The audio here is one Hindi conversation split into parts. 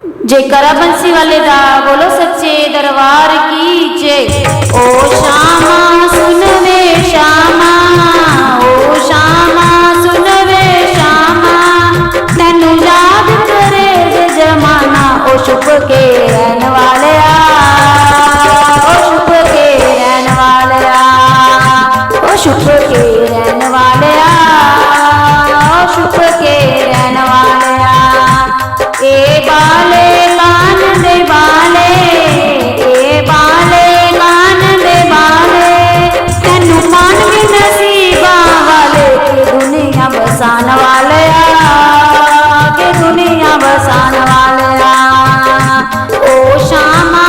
जयकारा बंसी वाले दा बोलो सच्चे दरबार की जय। ओ श्यामा सुन वे श्यामा, ओ श्यामा सुन वे श्यामा, तेनू याद करे जे जमाना। ओ छुप के रहन वाले ओ छुप के रहन वाले ओ छुप के रहन वाले ओ छुप के रहन वाले ए बाले कान दे बाले, ए बाले कान दे बाले, तेनू मान भी नसीबा वाले के दुनिया बसान वाले के दुनिया बसान वाले ओ श्यामा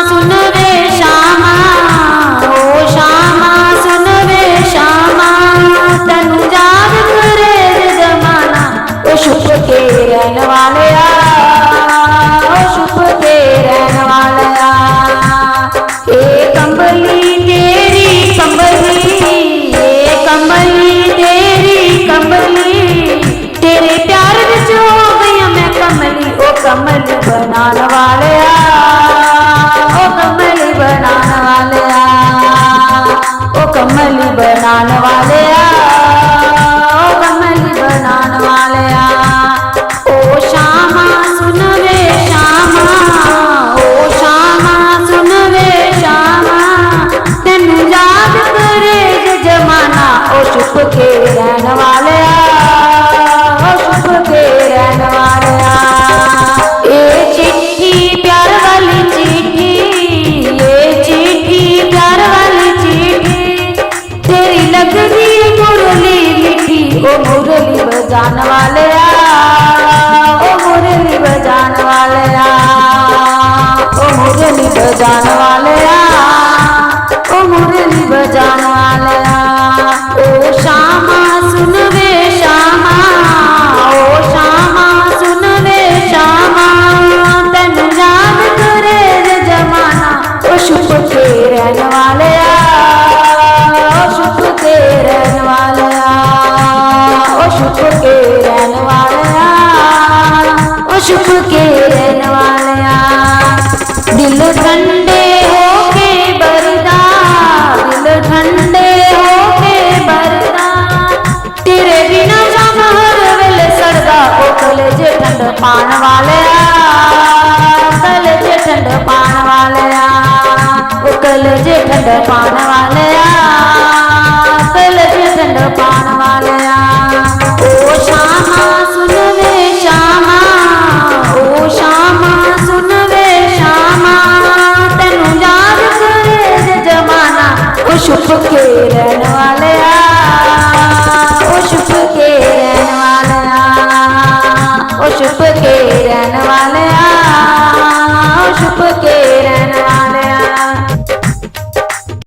सुन वे श्यामा, ओ श्यामा सुन वे श्यामा, तेनू याद करे जमाना। ओ छुप के रहन वाले छुप के रहन वाला ए कंबली तेरी कंबली, ए कंबली तेरी कंबली, तेरे प्यार विच हो गई मैं कमली। ओ कमली बनान वाले ओ कमली बनान वाले ओ कमली बनान वाले ओ कमली बनान वाले ओ श्यामा सुन वे श्यामा, ओ श्यामा सुन वे श्यामा, तेनू याद करे जे जमाना। ओ छुप के रहन वाले ओ छुप के रहन वाले ए चिट्ठी प्यार वाली चिट्ठी, ये चिट्ठी प्यार वाली चिट्ठी, तेरी लगदी मुरली मिठी। ओ मुरली बजान वाले ओ मुरली बजान वाले ओ मुरली बजान वाले ओ मुरली बजान वाले ओ श्यामा सुन वे श्यामा, ओ श्यामा सुन वे श्यामा, तेनू याद करे जे जमाना। ओ छुप के रहन वाले ओ छुप के रहन वाले ओ छुप के रहन वाले ओ छुप के रहन वाले दिल ठंडे होके बरदा, दिल ठंडे होके बरदा, तेरे बिना जाम हर वेले सरदा। ओ कलेजे ठंड पान वाले कलेजे ठंड पान वाले ओ कलेजे ठंड पान वाले कलेजे ठंड पान वाले ओ श्यामा सुन वे श्यामा, ओ श्यामा सुन वे श्यामा, तेनू याद करे जे जमाना। ओ छुप के